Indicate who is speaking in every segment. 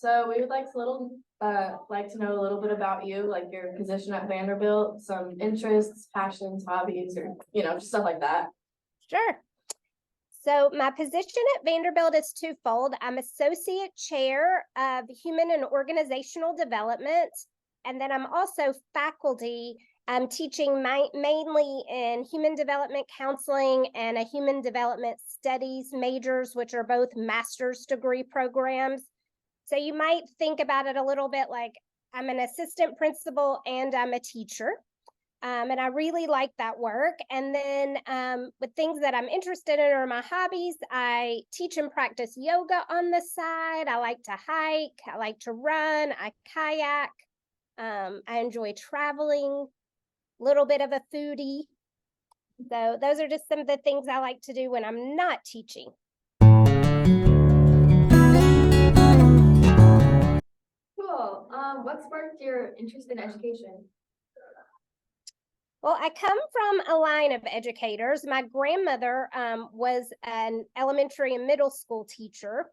Speaker 1: So we would like to know a little bit about you, like your position at Vanderbilt, some interests, passions, hobbies, or just stuff like that.
Speaker 2: Sure. So my position at Vanderbilt is twofold. I'm associate chair of human and organizational development, and then I'm also faculty. I'm teaching mainly in human development counseling and a human development studies majors, which are both master's degree programs. So you might think about it a little bit like I'm an assistant principal and I'm a teacher. And I really like that work. And then with things that I'm interested in are my hobbies. I teach and practice yoga on the side. I like to hike. I like to run. I kayak. I enjoy traveling, a little bit of a foodie. So those are just some of the things I like to do when I'm not teaching.
Speaker 3: Cool. What sparked your interest in education?
Speaker 2: Well, I come from a line of educators. My grandmother was an elementary and middle school teacher.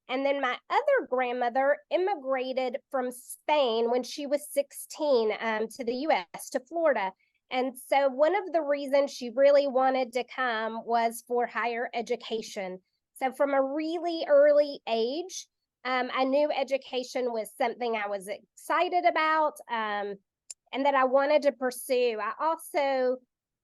Speaker 2: And then my other grandmother immigrated from Spain when she was 16 to the US, to Florida. And so one of the reasons she really wanted to come was for higher education. So from a really early age, I knew education was something I was excited about. And that I wanted to pursue. I also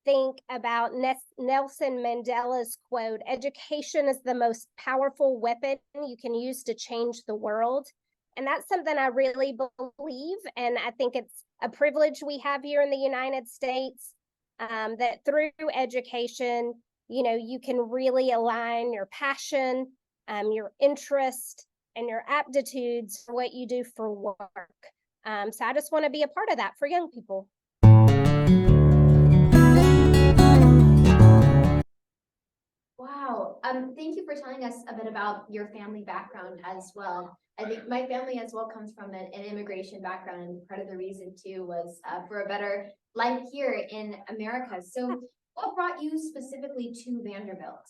Speaker 2: think about Nelson Mandela's quote, education is the most powerful weapon you can use to change the world. And that's something I really believe. And I think it's a privilege we have here in the United States, that through education, you can really align your passion, your interest, and your aptitudes for what you do for work. So I just want to be a part of that for young people.
Speaker 3: Wow. Thank you for telling us a bit about your family background as well. I think my family as well comes from an immigration background, and part of the reason too was for a better life here in America. So what brought you specifically to Vanderbilt?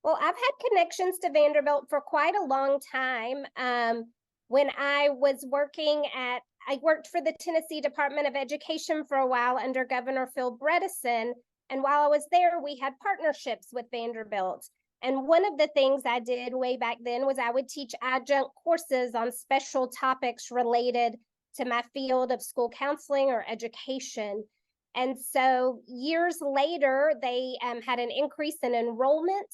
Speaker 2: Well, I've had connections to Vanderbilt for quite a long time. When I worked for the Tennessee Department of Education for a while under Governor Phil Bredesen. And while I was there, we had partnerships with Vanderbilt. And one of the things I did way back then was I would teach adjunct courses on special topics related to my field of school counseling or education. And so years later, they had an increase in enrollment,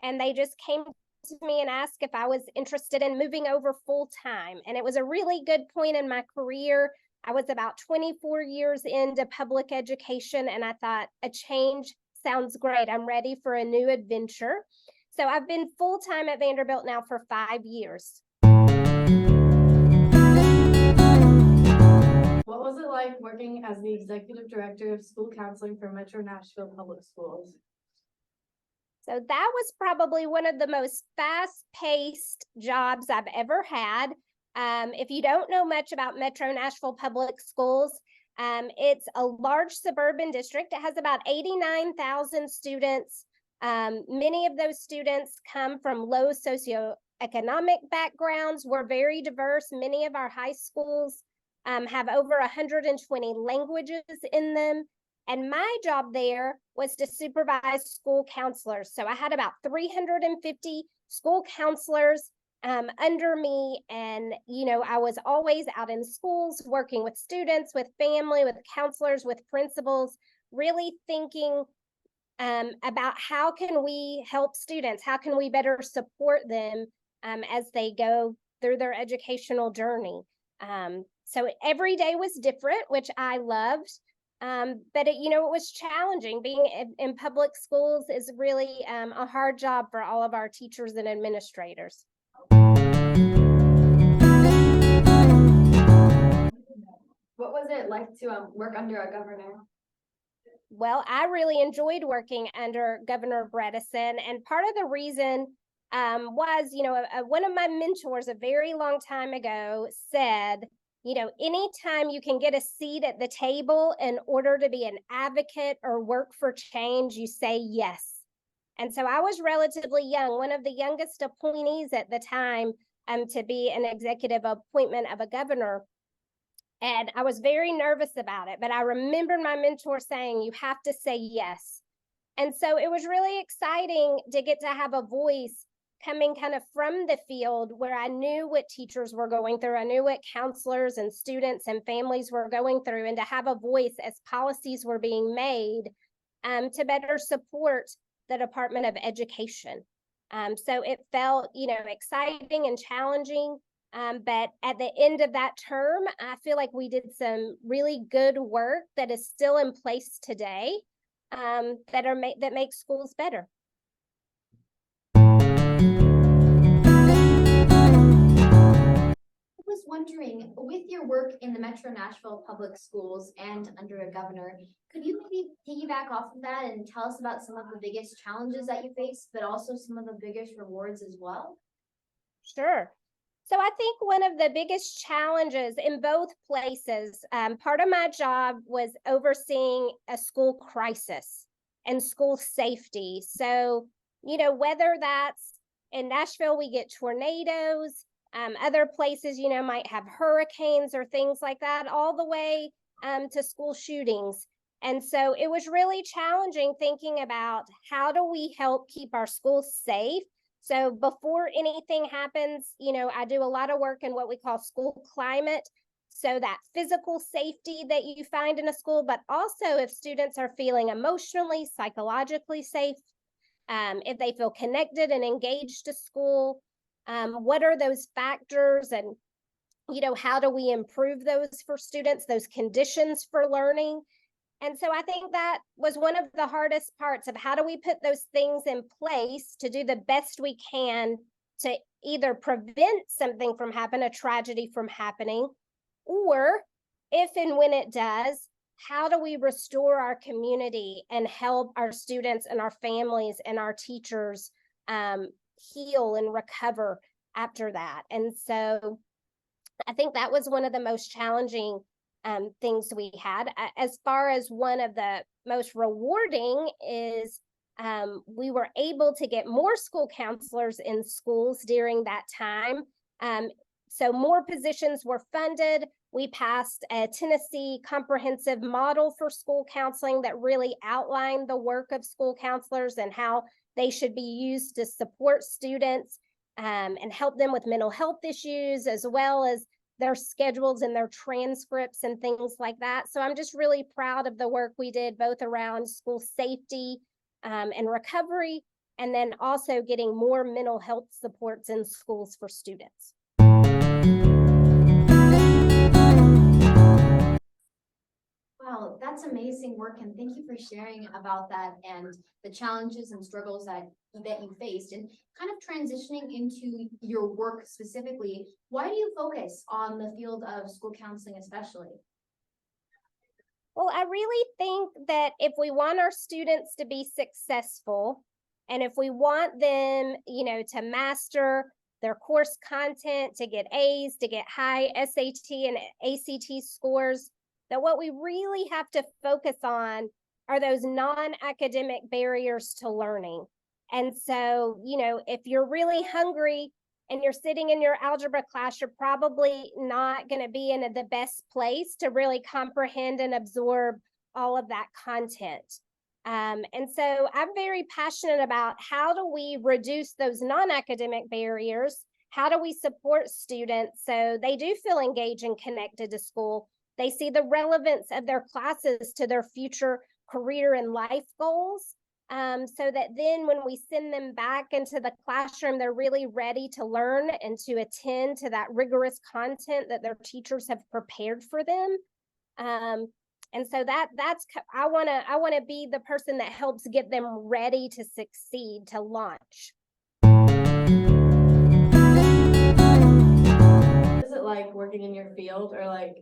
Speaker 2: and they just came to me and asked if I was interested in moving over full time. And it was a really good point in my career. I was about 24 years into public education, and I thought a change sounds great. I'm ready for a new adventure. So I've been full time at Vanderbilt now for 5 years.
Speaker 1: What was it like working as the executive director of school counseling for Metro Nashville Public Schools?
Speaker 2: So that was probably one of the most fast-paced jobs I've ever had. If you don't know much about Metro Nashville Public Schools, it's a large suburban district. It has about 89,000 students. Many of those students come from low socioeconomic backgrounds. We're very diverse. Many of our high schools have over 120 languages in them. And my job there was to supervise school counselors. So I had about 350 school counselors under me. And, I was always out in schools working with students, with family, with counselors, with principals, really thinking about how can we help students? How can we better support them as they go through their educational journey? So every day was different, which I loved. But it was challenging. Being in public schools is really a hard job for all of our teachers and administrators.
Speaker 3: What was it like to work under a governor?
Speaker 2: Well, I really enjoyed working under Governor Bredesen, and part of the reason was, one of my mentors a very long time ago said, anytime you can get a seat at the table in order to be an advocate or work for change, you say yes. And so I was relatively young, one of the youngest appointees at the time, to be an executive appointment of a governor. And I was very nervous about it, but I remembered my mentor saying, you have to say yes. And so it was really exciting to get to have a voice coming kind of from the field where I knew what teachers were going through. I knew what counselors and students and families were going through, and to have a voice as policies were being made to better support the Department of Education. So it felt, exciting and challenging. But at the end of that term, I feel like we did some really good work that is still in place today, that makes schools better.
Speaker 3: I was wondering, with your work in the Metro Nashville Public Schools and under a governor, could you maybe piggyback off of that and tell us about some of the biggest challenges that you faced, but also some of the biggest rewards as well?
Speaker 2: Sure. So I think one of the biggest challenges in both places, part of my job was overseeing a school crisis and school safety. So, whether that's in Nashville, we get tornadoes, other places, might have hurricanes or things like that, all the way to school shootings. And so it was really challenging thinking about how do we help keep our schools safe. So before anything happens, I do a lot of work in what we call school climate. So that physical safety that you find in a school, but also if students are feeling emotionally, psychologically safe, if they feel connected and engaged to school, what are those factors, and, how do we improve those for students, those conditions for learning? And so I think that was one of the hardest parts of how do we put those things in place to do the best we can to either prevent something from happening, a tragedy from happening, or if and when it does, how do we restore our community and help our students and our families and our teachers heal and recover after that? And so I think that was one of the most challenging things we had. As far as one of the most rewarding is we were able to get more school counselors in schools during that time. So more positions were funded. We passed a Tennessee comprehensive model for school counseling that really outlined the work of school counselors and how they should be used to support students and help them with mental health issues, as well as their schedules and their transcripts and things like that. So I'm just really proud of the work we did, both around school safety and recovery, and then also getting more mental health supports in schools for students.
Speaker 3: Wow, that's amazing work, and thank you for sharing about that and the challenges and struggles that you faced. And kind of transitioning into your work specifically, why do you focus on the field of school counseling especially?
Speaker 2: Well, I really think that if we want our students to be successful, and if we want them, to master their course content, to get A's, to get high SAT and ACT scores, that what we really have to focus on are those non-academic barriers to learning. And so, if you're really hungry and you're sitting in your algebra class, you're probably not going to be in the best place to really comprehend and absorb all of that content. And so I'm very passionate about how do we reduce those non-academic barriers? How do we support students so they do feel engaged and connected to school? They see the relevance of their classes to their future career and life goals, so that then when we send them back into the classroom, they're really ready to learn and to attend to that rigorous content that their teachers have prepared for them. And so that's I want to be the person that helps get them ready to succeed, to launch.
Speaker 1: Is it like working in your field, or like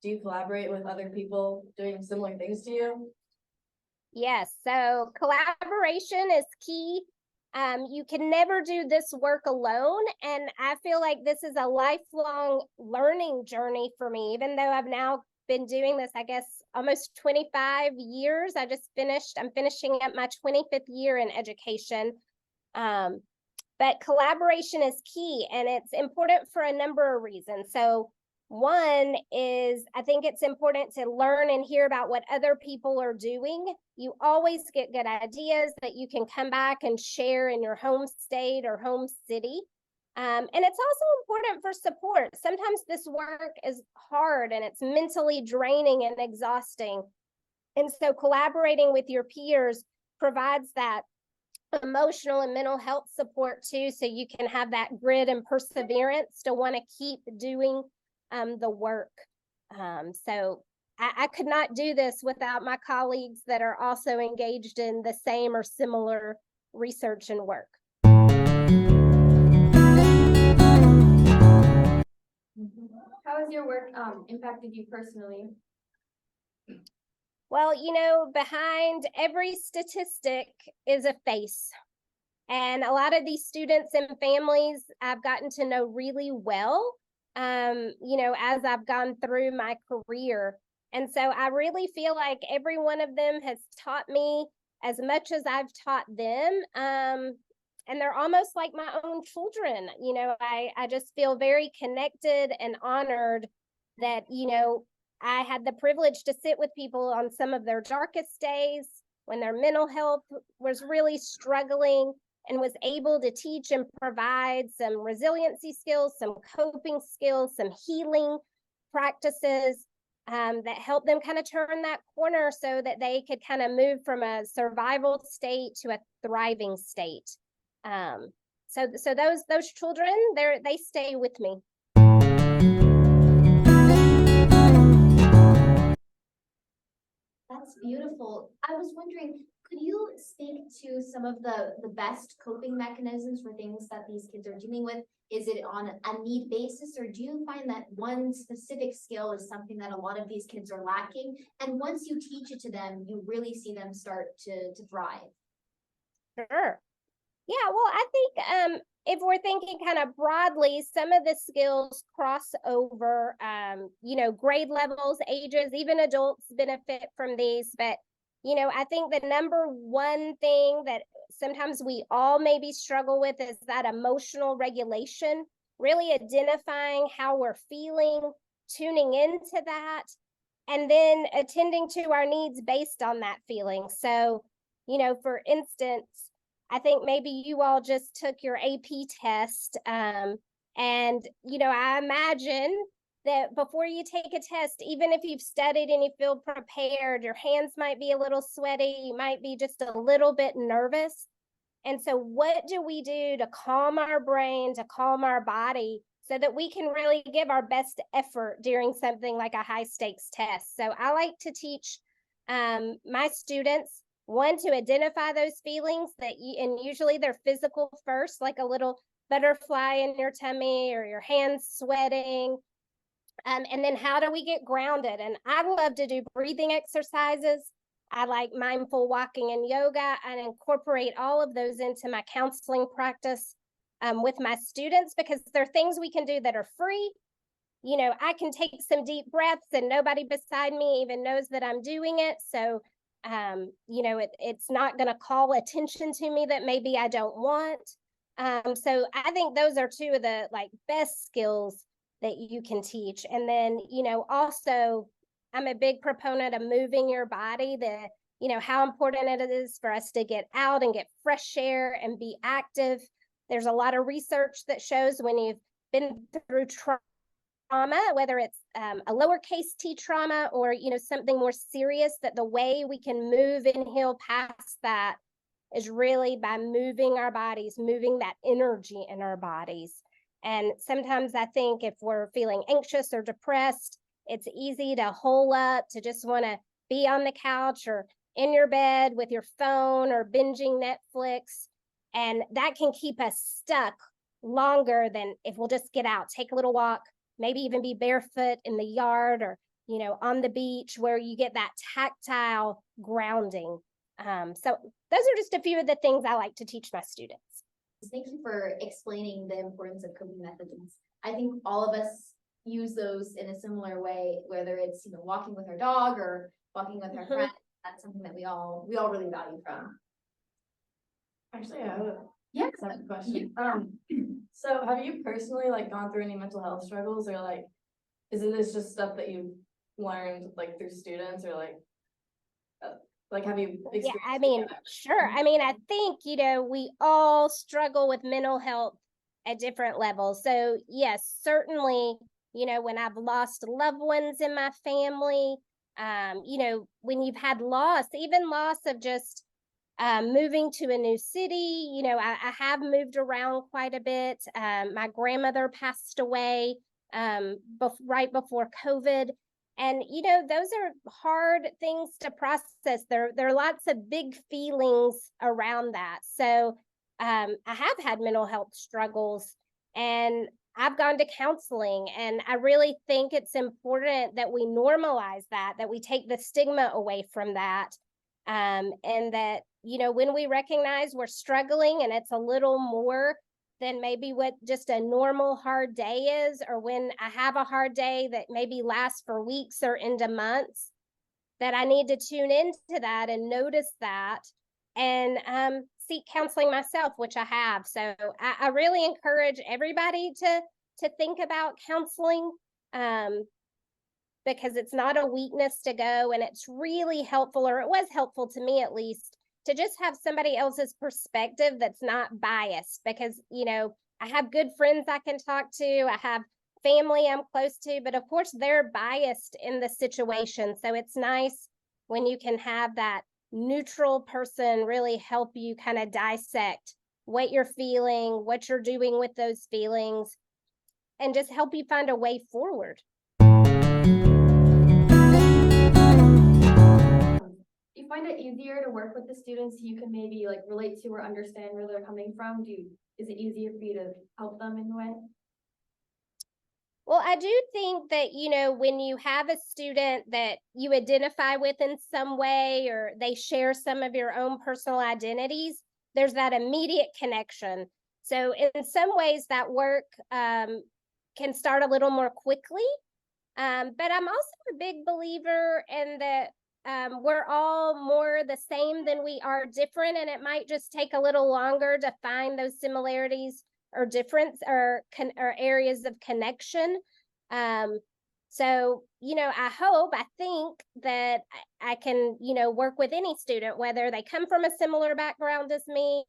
Speaker 1: do you collaborate with other people doing similar things to you?
Speaker 2: Yes, so collaboration is key. You can never do this work alone, and I feel like this is a lifelong learning journey for me, even though I've now been doing this, I guess, almost 25 years. I'm finishing up my 25th year in education. But But collaboration is key, and it's important for a number of reasons. So one is I think it's important to learn and hear about what other people are doing. You always get good ideas that you can come back and share in your home state or home city. And it's also important for support. Sometimes this work is hard and it's mentally draining and exhausting. And so collaborating with your peers provides that emotional and mental health support too, so you can have that grit and perseverance to want to keep doing the work. So I could not do this without my colleagues that are also engaged in the same or similar research and work.
Speaker 3: How has your work impacted you personally?
Speaker 2: Well, you know, behind every statistic is a face. And a lot of these students and families I've gotten to know really well, you know, as I've gone through my career. And so I really feel like every one of them has taught me as much as I've taught them. And they're almost like my own children. You know, I just feel very connected and honored that, you know, I had the privilege to sit with people on some of their darkest days when their mental health was really struggling, and was able to teach and provide some resiliency skills, some coping skills, some healing practices that help them kind of turn that corner so that they could kind of move from a survival state to a thriving state. So those children, they stay with me.
Speaker 3: That's beautiful. I was wondering, could you speak to some of the best coping mechanisms for things that these kids are dealing with? Is it on a need basis, or do you find that one specific skill is something that a lot of these kids are lacking? And once you teach it to them, you really see them start to thrive.
Speaker 2: Sure. Yeah, well, I think if we're thinking kind of broadly, some of the skills cross over, you know, grade levels, ages, even adults benefit from these. But, you know, I think the number one thing that sometimes we all maybe struggle with is that emotional regulation, really identifying how we're feeling, tuning into that, and then attending to our needs based on that feeling. So, you know, for instance, I think maybe you all just took your AP test. And, you know, I imagine that before you take a test, even if you've studied and you feel prepared, your hands might be a little sweaty, you might be just a little bit nervous. And so what do we do to calm our brain, to calm our body, so that we can really give our best effort during something like a high stakes test? So I like to teach my students, one, to identify those feelings that and usually they're physical first, like a little butterfly in your tummy or your hands sweating. And then how do we get grounded? And I love to do breathing exercises. I like mindful walking and yoga, and incorporate all of those into my counseling practice with my students, because there are things we can do that are free. You know, I can take some deep breaths and nobody beside me even knows that I'm doing it. So, you know, it's not going to call attention to me that maybe I don't want. So I think those are two of the like best skills that you can teach. And then, you know, also I'm a big proponent of moving your body, you know, how important it is for us to get out and get fresh air and be active. There's a lot of research that shows when you've been through trauma, whether it's a lowercase t trauma or, you know, something more serious, that the way we can move and heal past that is really by moving our bodies, moving that energy in our bodies. And sometimes I think if we're feeling anxious or depressed, it's easy to hole up, to just want to be on the couch or in your bed with your phone or binging Netflix. And that can keep us stuck longer than if we'll just get out, take a little walk, maybe even be barefoot in the yard or, you know, on the beach, where you get that tactile grounding. So those are just a few of the things I like to teach my students.
Speaker 3: Thank you for explaining the importance of coping methods. I think all of us use those in a similar way, whether it's, you know, walking with our dog or walking with our friend. That's something that we all really value from.
Speaker 1: Actually, Yeah. Second question. So have you personally like gone through any mental health struggles, or like, is it this just stuff that you've learned like through students, or like have you
Speaker 2: Yeah,
Speaker 1: experienced?
Speaker 2: I mean, sure. I mean, I think, we all struggle with mental health at different levels. So, yes, certainly, when I've lost loved ones in my family, when you've had loss, even loss of just moving to a new city, I have moved around quite a bit. My grandmother passed away right before COVID. And those are hard things to process. There are lots of big feelings around that. So I have had mental health struggles, and I've gone to counseling, and I really think it's important that we normalize that we take the stigma away from that. And that, when we recognize we're struggling and it's a little more than maybe what just a normal hard day is, or when I have a hard day that maybe lasts for weeks or into months, that I need to tune into that and notice that, and seek counseling myself, which I have. So I really encourage everybody to think about counseling, because it's not a weakness to go, and it's really helpful, or it was helpful to me at least, to just have somebody else's perspective that's not biased. Because I have good friends I can talk to, I have family I'm close to, but of course they're biased in the situation. So it's nice when you can have that neutral person really help you kind of dissect what you're feeling, what you're doing with those feelings, and just help you find a way forward.
Speaker 4: Do you find it easier to work with the students you can maybe like relate to or understand where they're coming from? Is it easier for you to help them in a way?
Speaker 2: Well, I do think that, when you have a student that you identify with in some way, or they share some of your own personal identities, there's that immediate connection. So in some ways that work can start a little more quickly. But I'm also a big believer in that we're all more the same than we are different, and it might just take a little longer to find those similarities or difference, or areas of connection. So I think that I can work with any student, whether they come from a similar background as me,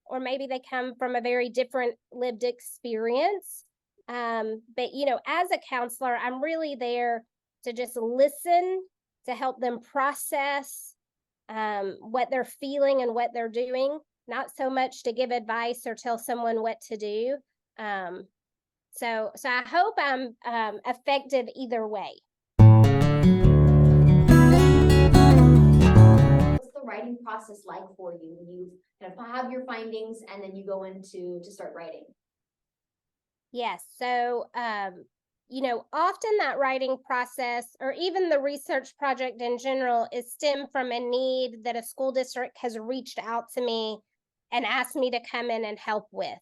Speaker 2: or maybe they come from a very different lived experience. But as a counselor, I'm really there to just listen, to help them process what they're feeling and what they're doing, not so much to give advice or tell someone what to do. So I hope I'm effective either way.
Speaker 3: What's the writing process like for you when you kind of have your findings and then you go into to start writing?
Speaker 2: Yes. So, often that writing process, or even the research project in general, is stemmed from a need that a school district has reached out to me and asked me to come in and help with.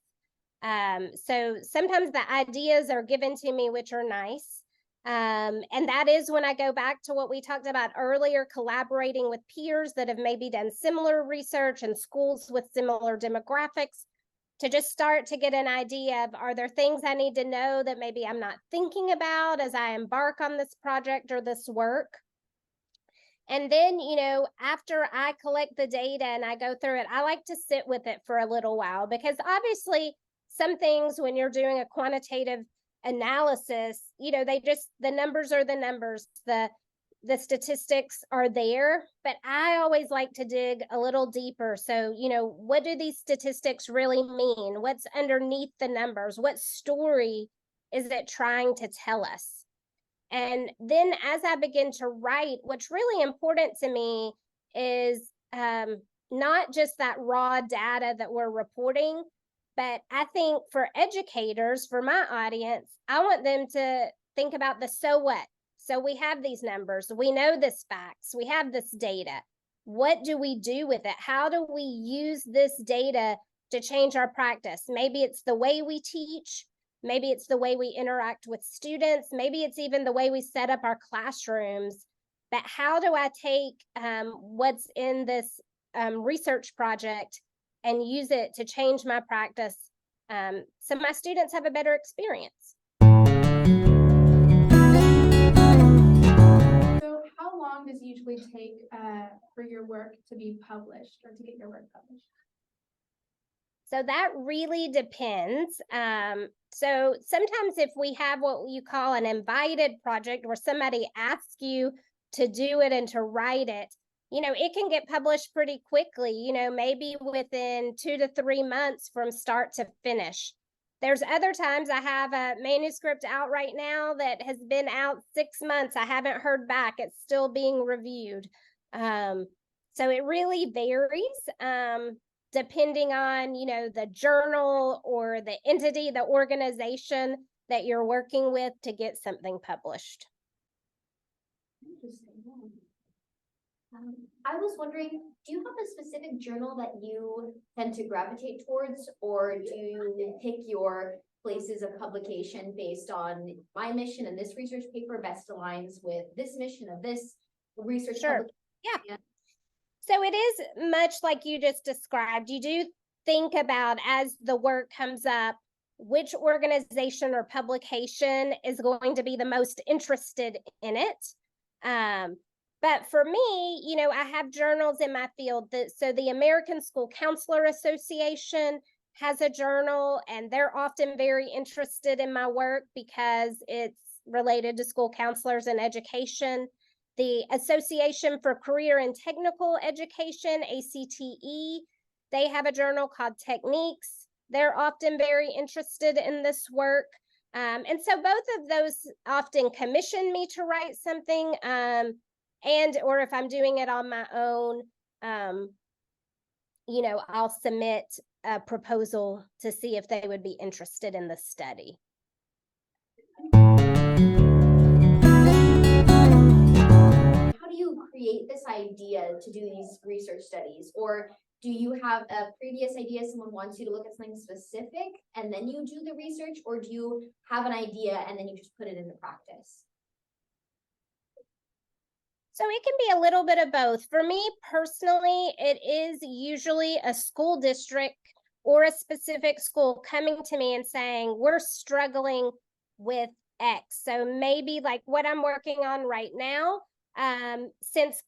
Speaker 2: So sometimes the ideas are given to me, which are nice. And that is when I go back to what we talked about earlier, collaborating with peers that have maybe done similar research and schools with similar demographics, to just start to get an idea of, are there things I need to know that maybe I'm not thinking about as I embark on this project or this work. And then, after I collect the data and I go through it, I like to sit with it for a little while, because obviously some things, when you're doing a quantitative analysis, the numbers are the numbers, the statistics are there, but I always like to dig a little deeper. So, what do these statistics really mean? What's underneath the numbers? What story is it trying to tell us? And then as I begin to write, what's really important to me is not just that raw data that we're reporting, but I think for educators, for my audience, I want them to think about the so what. So we have these numbers, we know this facts, we have this data. What do we do with it? How do we use this data to change our practice? Maybe it's the way we teach, maybe it's the way we interact with students, maybe it's even the way we set up our classrooms. But how do I take what's in this research project and use it to change my practice, so my students have a better experience.
Speaker 5: So how long does it usually take for your work to be published or to get your work published?
Speaker 2: So that really depends. So sometimes if we have what you call an invited project where somebody asks you to do it and to write it, it can get published pretty quickly, maybe within 2 to 3 months from start to finish. There's other times I have a manuscript out right now that has been out 6 months. I haven't heard back. It's still being reviewed. So it really varies. Depending on, the journal or the entity, the organization that you're working with to get something published.
Speaker 3: Interesting. I was wondering, do you have a specific journal that you tend to gravitate towards, or do you pick your places of publication based on my mission and this research paper best aligns with this mission of this research publication?
Speaker 2: Yeah. So it is much like you just described. You do think about, as the work comes up, which organization or publication is going to be the most interested in it. But for me, I have journals in my field. So the American School Counselor Association has a journal, and they're often very interested in my work because it's related to school counselors and education. The Association for Career and Technical Education, ACTE, they have a journal called Techniques. They're often very interested in this work. And so both of those often commission me to write something, or if I'm doing it on my own, I'll submit a proposal to see if they would be interested in the study.
Speaker 3: How do you create this idea to do these research studies? Or do you have a previous idea, someone wants you to look at something specific and then you do the research, or do you have an idea and then you just put it into practice?
Speaker 2: So it can be a little bit of both. For me personally, it is usually a school district or a specific school coming to me and saying, we're struggling with X. So maybe like what I'm working on right now, since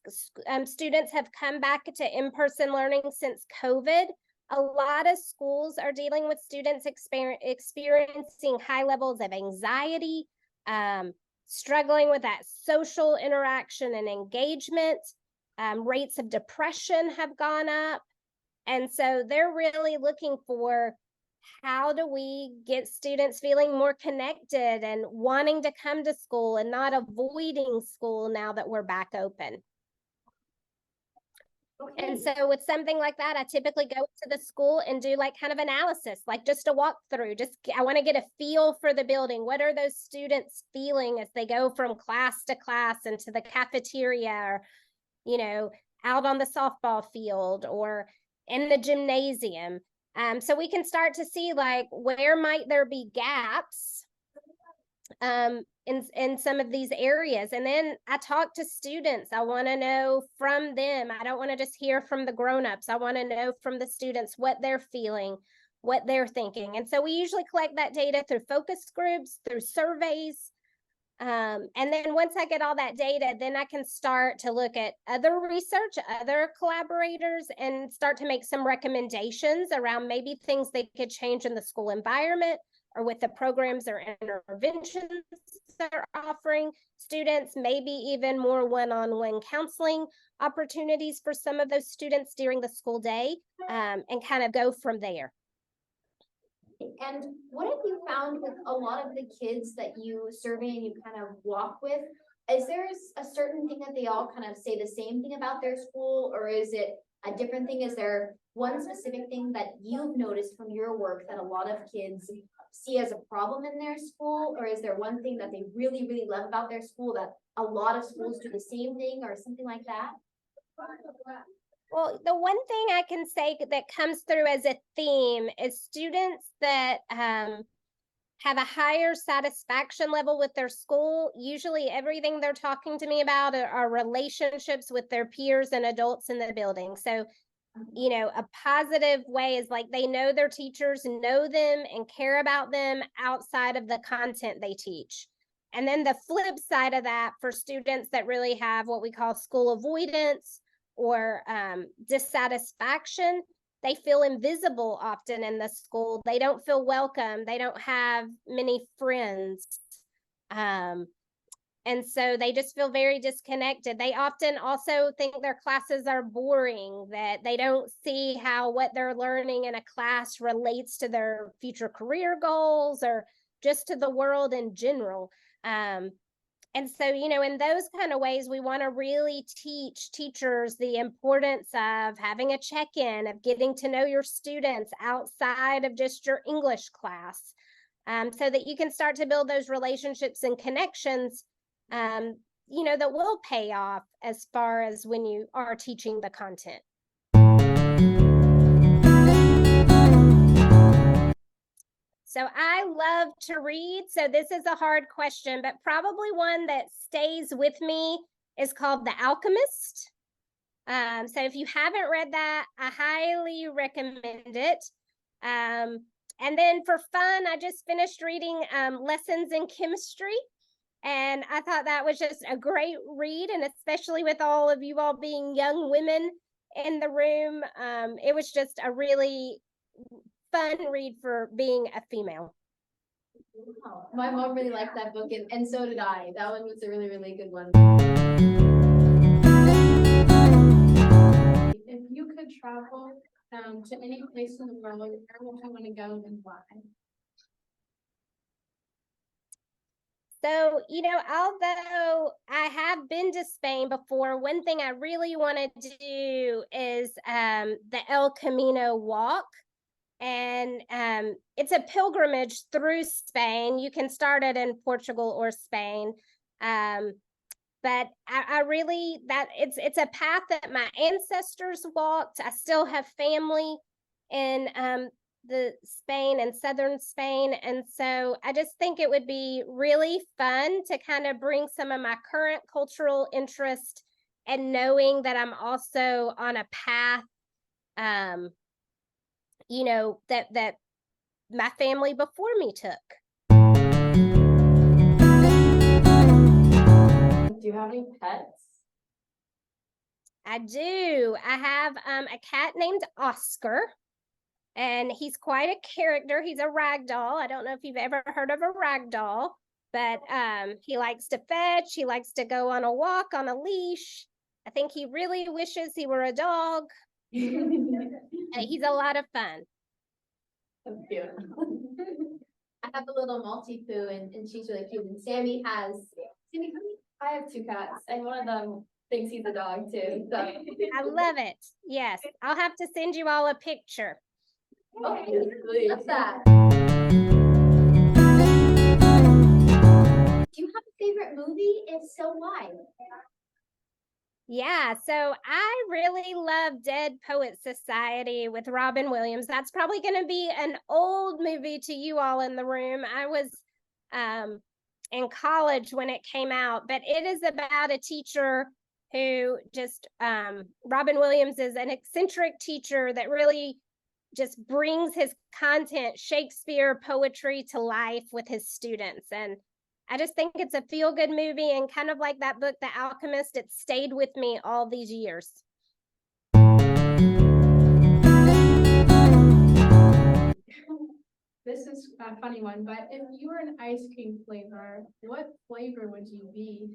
Speaker 2: students have come back to in-person learning since COVID, a lot of schools are dealing with students experiencing high levels of anxiety, struggling with that social interaction and engagement. Rates of depression have gone up. And so they're really looking for, how do we get students feeling more connected and wanting to come to school and not avoiding school now that we're back open?
Speaker 3: Okay.
Speaker 2: And so with something like that, I typically go to the school and do like kind of analysis, like just a walkthrough. I want to get a feel for the building. What are those students feeling as they go from class to class into the cafeteria, or, out on the softball field or in the gymnasium? So we can start to see like, where might there be gaps in some of these areas. And then I talk to students. I want to know from them. I don't want to just hear from the grown-ups. I want to know from the students what they're feeling, what they're thinking. And so we usually collect that data through focus groups, through surveys. And then once I get all that data, then I can start to look at other research, other collaborators, and start to make some recommendations around maybe things they could change in the school environment or with the programs or interventions they're offering students, maybe even more one-on-one counseling opportunities for some of those students during the school day, and kind of go from there.
Speaker 3: And what have you found with a lot of the kids that you survey and you kind of walk with? Is there a certain thing that they all kind of say the same thing about their school, or is it a different thing? Is there one specific thing that you've noticed from your work that a lot of kids see as a problem in their school, or is there one thing that they really, really love about their school that a lot of schools do the same thing or something like that?
Speaker 2: Well, the one thing I can say that comes through as a theme is students that have a higher satisfaction level with their school. Usually everything they're talking to me about are relationships with their peers and adults in the building. So a positive way is like they know their teachers, know them and care about them outside of the content they teach. And then the flip side of that, for students that really have what we call school avoidance or dissatisfaction, they feel invisible often in the school. They don't feel welcome. They don't have many friends. And so they just feel very disconnected. They often also think their classes are boring, that they don't see how what they're learning in a class relates to their future career goals or just to the world in general. And so, in those kind of ways, we want to really teach teachers the importance of having a check-in, of getting to know your students outside of just your English class, so that you can start to build those relationships and connections, that will pay off as far as when you are teaching the content. So I love to read. So this is a hard question, but probably one that stays with me is called The Alchemist. So if you haven't read that, I highly recommend it. And then for fun, I just finished reading Lessons in Chemistry. And I thought that was just a great read. And especially with all of you all being young women in the room, it was just a really fun read for being a female.
Speaker 3: My mom really liked that book, and so did I. That one was a really, really good one.
Speaker 5: If you could travel to any place in the world, where would you want to go and why?
Speaker 2: So, although I have been to Spain before, one thing I really want to do is the El Camino walk. And it's a pilgrimage through Spain. You can start it in Portugal or Spain. But I really, it's a path that my ancestors walked. I still have family in the Spain and southern Spain. And so I just think it would be really fun to kind of bring some of my current cultural interest and knowing that I'm also on a path, that my family before me took.
Speaker 1: Do you have any pets?
Speaker 2: I do. I have a cat named Oscar, and he's quite a character. He's a rag doll. I don't know if you've ever heard of a rag doll, but he likes to fetch. He likes to go on a walk on a leash. I think he really wishes he were a dog. He's a lot of fun.
Speaker 1: That's cute.
Speaker 3: I have a little Maltipoo, and she's really cute. And Sammy, how many?
Speaker 4: I have 2 cats, and one of them thinks he's a dog too. So
Speaker 2: I love it. Yes, I'll have to send you all a picture.
Speaker 3: Oh,
Speaker 1: Yes, please.
Speaker 3: love that. Do you have a favorite movie? If so, why?
Speaker 2: Yeah, so I really love Dead Poets Society with Robin Williams. That's probably going to be an old movie to you all in the room. I was in college when it came out, but it is about a teacher who just, Robin Williams is an eccentric teacher that really just brings his content, Shakespeare poetry, to life with his students. And I just think it's a feel-good movie, and kind of like that book, The Alchemist, it stayed with me all these years.
Speaker 5: This is a funny one, but if you were an ice cream flavor, what flavor would you be?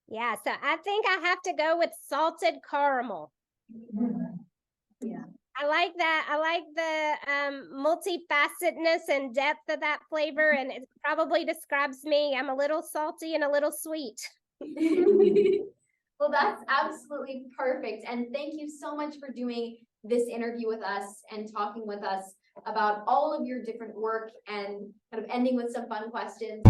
Speaker 2: Yeah, so I think I have to go with salted caramel.
Speaker 1: Yeah.
Speaker 2: I like that. I like the multifacetedness and depth of that flavor, and it probably describes me. I'm a little salty and a little sweet.
Speaker 3: Well, that's absolutely perfect. And thank you so much for doing this interview with us and talking with us about all of your different work and kind of ending with some fun questions.